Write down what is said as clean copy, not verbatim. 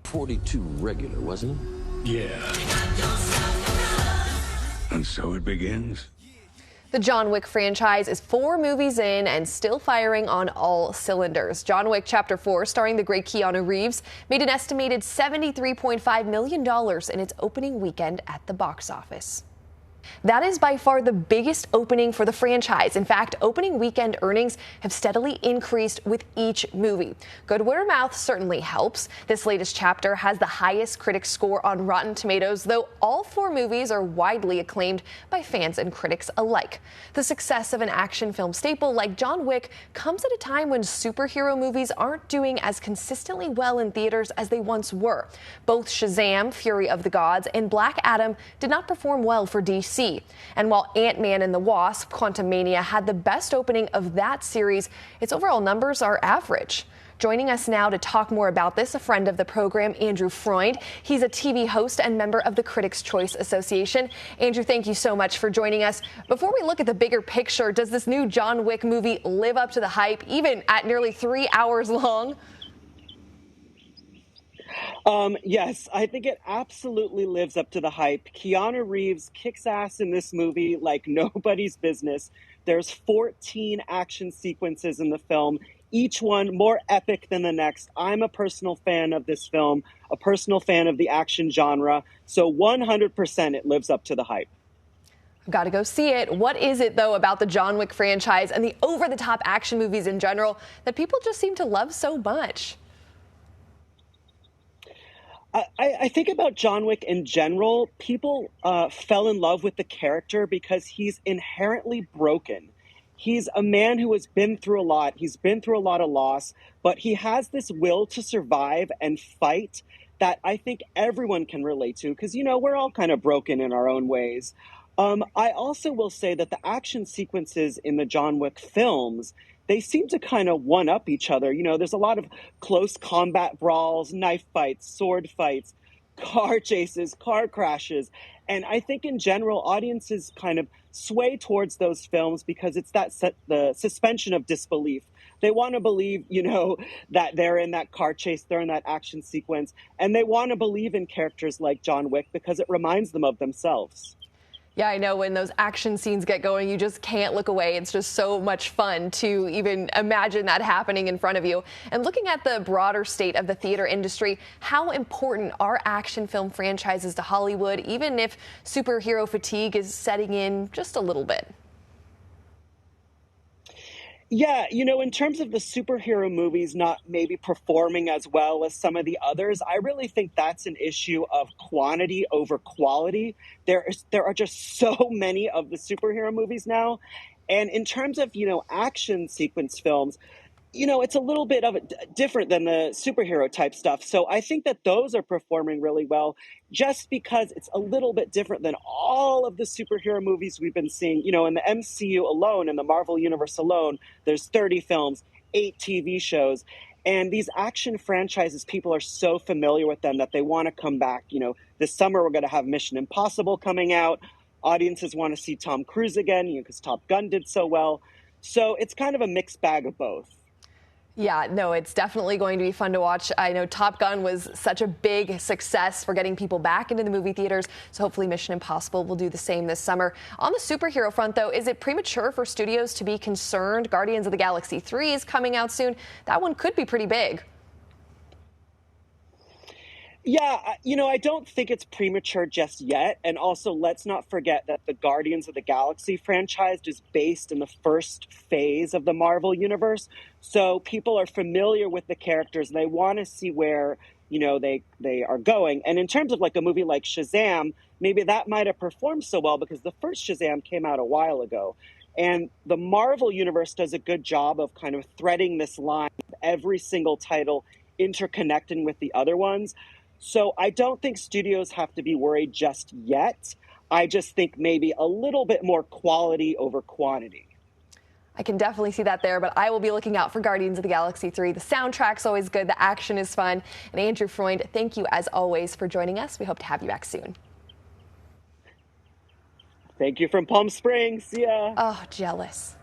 42 regular, wasn't it? Yeah. And so it begins. The John Wick franchise is 4 movies in and still firing on all cylinders. John Wick Chapter 4, starring the great Keanu Reeves, made an estimated $73.5 million in its opening weekend at the box office. That is by far the biggest opening for the franchise. In fact, opening weekend earnings have steadily increased with each movie. Good word of mouth certainly helps. This latest chapter has the highest critic score on Rotten Tomatoes, though all 4 movies are widely acclaimed by fans and critics alike. The success of an action film staple like John Wick comes at a time when superhero movies aren't doing as consistently well in theaters as they once were. Both Shazam, Fury of the Gods, and Black Adam did not perform well for DC. And while Ant-Man and the Wasp: Quantumania had the best opening of that series, its overall numbers are average. Joining us now to talk more about this, a friend of the program, Andrew Freund. He's a TV host and member of the Critics' Choice Association. Andrew, thank you so much for joining us. Before we look at the bigger picture, does this new John Wick movie live up to the hype, even at nearly 3 hours long? Yes, I think it absolutely lives up to the hype. Keanu Reeves kicks ass in this movie like nobody's business. There's 14 action sequences in the film, each one more epic than the next. I'm a personal fan of this film, a personal fan of the action genre, so 100% it lives up to the hype. I've got to go see it. What is it, though, about the John Wick franchise and the over-the-top action movies in general that people just seem to love so much? I think about John Wick in general. People fell in love with the character because he's inherently broken. He's a man who has been through a lot. He's been through a lot of loss, but he has this will to survive and fight that I think everyone can relate to because, you know, we're all kind of broken in our own ways. I also will say that the action sequences in the John Wick films, they seem to kind of one-up each other. You know, there's a lot of close combat brawls, knife fights, sword fights, car chases, car crashes. And I think in general, audiences kind of sway towards those films because it's the suspension of disbelief. They want to believe, you know, that they're in that car chase, they're in that action sequence, and they want to believe in characters like John Wick because it reminds them of themselves. Yeah, I know when those action scenes get going, you just can't look away. It's just so much fun to even imagine that happening in front of you. And looking at the broader state of the theater industry, how important are action film franchises to Hollywood, even if superhero fatigue is setting in just a little bit? Yeah, you know, in terms of the superhero movies not maybe performing as well as some of the others, I really think that's an issue of quantity over quality. There are just so many of the superhero movies now. And in terms of, you know, action sequence films, you know, it's a little bit of different than the superhero type stuff. So I think that those are performing really well just because it's a little bit different than all of the superhero movies we've been seeing. You know, in the MCU alone, in the Marvel Universe alone, there's 30 films, 8 TV shows. And these action franchises, people are so familiar with them that they want to come back. You know, this summer we're going to have Mission Impossible coming out. Audiences want to see Tom Cruise again, you know, because Top Gun did so well. So it's kind of a mixed bag of both. Yeah, no, it's definitely going to be fun to watch. I know Top Gun was such a big success for getting people back into the movie theaters, so hopefully Mission Impossible will do the same this summer. On the superhero front, though, is it premature for studios to be concerned? Guardians of the Galaxy 3 is coming out soon. That one could be pretty big. Yeah, you know, I don't think it's premature just yet. And also, let's not forget that the Guardians of the Galaxy franchise is based in the first phase of the Marvel Universe. So people are familiar with the characters. They want to see where, you know, they are going. And in terms of like a movie like Shazam, maybe that might have performed so well because the first Shazam came out a while ago. And the Marvel Universe does a good job of kind of threading this line of every single title interconnecting with the other ones. So I don't think studios have to be worried just yet. I just think maybe a little bit more quality over quantity. I can definitely see that there, but I will be looking out for Guardians of the Galaxy 3. The soundtrack's always good. The action is fun. And Andrew Freund, thank you as always for joining us. We hope to have you back soon. Thank you from Palm Springs. See ya. Oh, jealous.